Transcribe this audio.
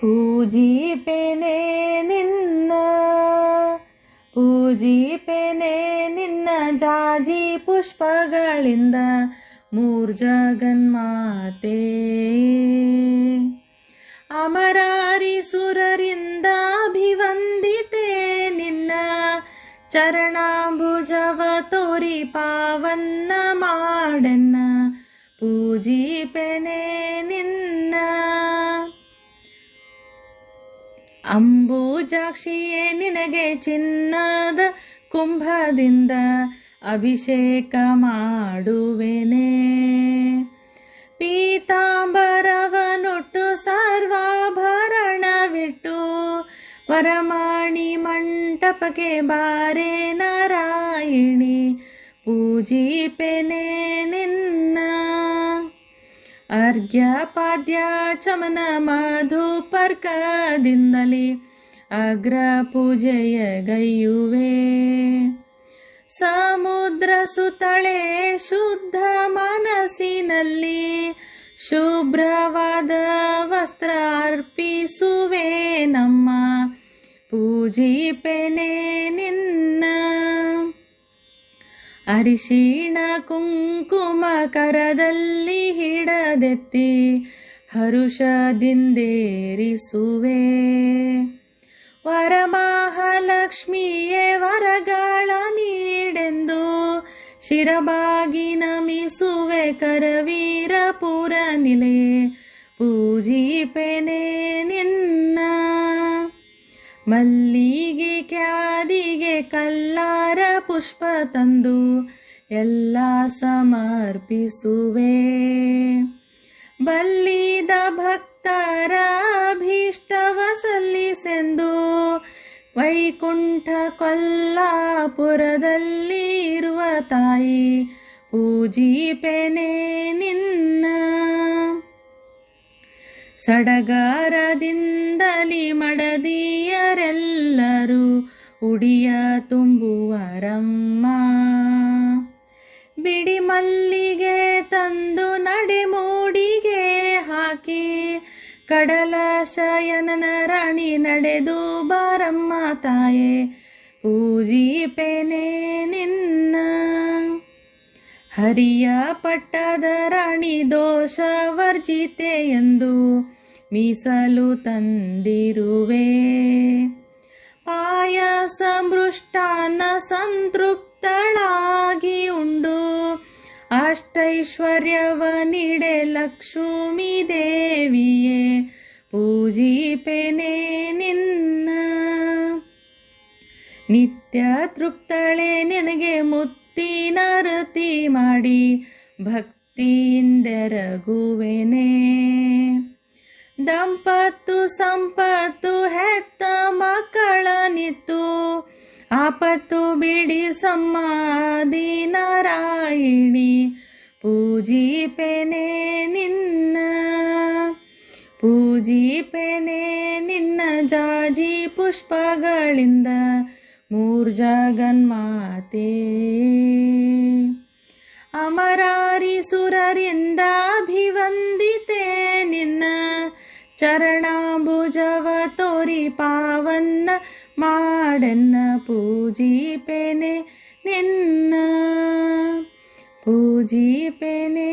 ಪೂಜಿಪೆನೆ ನಿನ್ನ ಪೂಜಿಪೆನೆ ನಿನ್ನ ಜಾಜಿ ಪುಷ್ಪಗಳಿಂದ ಮೂರ್ಜಗನ್ಮಾತೆ ಅಮರಾರಿ ಸುರರಿಂದ ಅಭಿವಂದಿತೆ ನಿನ್ನ ಚರಣಾಂಬುಜವ ತೋರಿ ಪಾವನ್ನ ಮಾಡನ್ನ ಪೂಜಿಪೆನೆ ನಿನ್ನ ಅಂಬುಜಾಕ್ಷಿಯೇ ನಿನಗೆ ಚಿನ್ನದ ಕುಂಭದಿಂದ ಅಭಿಷೇಕ ಮಾಡುವೆನೆ ಪೀತಾಂಬರವನೊಟ್ಟು ಸರ್ವಾಭರಣವಿಟ್ಟು ವರಮಾಣಿ ಮಂಟಪಕ್ಕೆ ಬಾರೆ ನಾರಾಯಣಿ ಪೂಜಿಪೆನೆ ನಿನ್ನ ಅರ್ಘ್ಯ ಪಾದ್ಯ ಚಮನ ಮಧುಪರ್ಕದಿಂದಲೇ ಅಗ್ರ ಪೂಜೆಯಗೈಯುವೆ ಸಮುದ್ರ ಸುತ್ತಳೆ ಶುದ್ಧ ಮನಸ್ಸಿನಲ್ಲಿ ಶುಭ್ರವಾದ ವಸ್ತ್ರ ಅರ್ಪಿಸುವೆ ನಮ್ಮ ಪೂಜಿಪೆನೆ ನಿನ್ನ ಅರಿಶಿಣ ಕುಂಕುಮ ಕರದಲ್ಲಿ ಹಿಡದೆತ್ತಿ ಹರುಷದಿಂದೇರಿಸುವೆ ವರಮಹಾಲಕ್ಷ್ಮಿಯೇ ವರಗಳ ನೀಡೆಂದು ಶಿರಬಾಗಿ ನಮಿಸುವೆ ಕರವೀರಪುರ ನಿಲೆ ಪೂಜಿಪೆನೆ ನಿನ್ನ ಮಲ್ಲಿಗೆ ಕ್ಯಾದಿಗೆ ಕಲ್ಲಾರ ಪುಷ್ಪ ತಂದು ಎಲ್ಲ ಸಮರ್ಪಿಸುವೆ ಬಲ್ಲಿದ ಭಕ್ತರ ಅಭೀಷ್ಟವ ಸಲ್ಲಿಸೆಂದು ವೈಕುಂಠ ಕೊಲ್ಲಾಪುರದಲ್ಲಿ ಇರುವ ತಾಯಿ ಪೂಜಿಪೆನೆ ನಿನ್ನ ಸಡಗರದಿಂದಲಿ ಮಡದಿಯರೆಲ್ಲರೂ ಉಡಿಯ ತುಂಬುವರಮ್ಮ ಬಿಡಿ ಮಲ್ಲಿಗೆ ತಂದು ನಡೆಮೂಡಿಗೆ ಹಾಕಿ ಕಡಲ ಶಯನನ ರಾಣಿ ನಡೆದು ಬಾರಮ್ಮ ತಾಯೇ ಪೂಜಿಪೆನೆ ನಿನ್ನ ಹರಿಯ ಪಟ್ಟದ ರಾಣಿ ದೋಷ ವರ್ಜಿತೆ ಎಂದು ಮೀಸಲು ತಂದಿರುವೆ ಪಾಯಸ ಮೃಷ್ಟಾನ್ನ ಸಂತೃಪ್ತಳಾಗಿ ಉಂಡು ಅಷ್ಟೈಶ್ವರ್ಯವ ನೀಡೆ ಲಕ್ಷ್ಮೀ ದೇವಿಯೇ ಪೂಜಿಪೆನೆ ನಿನ್ನ ನಿತ್ಯ ತೃಪ್ತಳೆ ನಿನಗೆ ಮುತ್ತಿನರತಿ ಮಾಡಿ ಭಕ್ತಿಯಿಂದೆರಗುವೆನೆ ದಂಪತ್ತು ಸಂಪತ್ತು ಹೆತ್ತ ಮಕ್ಕಳ ನಿತ್ತು ಆಪತ್ತು ಬಿಡಿ ಸಮ್ಮಾದಿ ನಾರಾಯಣಿ ಪೂಜಿಪೆನೆ ನಿನ್ನ ಪೂಜಿಪೆನೆ ನಿನ್ನ ಜಾಜಿ ಪುಷ್ಪಗಳಿಂದ ಮೂರ್ಜಗನ್ಮಾತೆ ಅಮರಾರಿ ಸುರರಿಂದ ಅಭಿವಂದಿತೆ ನಿನ್ನ ಚರಣಾಂಬುಜವ ತೋರಿ ಪಾವನ್ನ ಮಾಡನ್ನ ಪೂಜಿಪೆನೆ ನಿನ್ನ ಪೂಜಿಪೆನೆ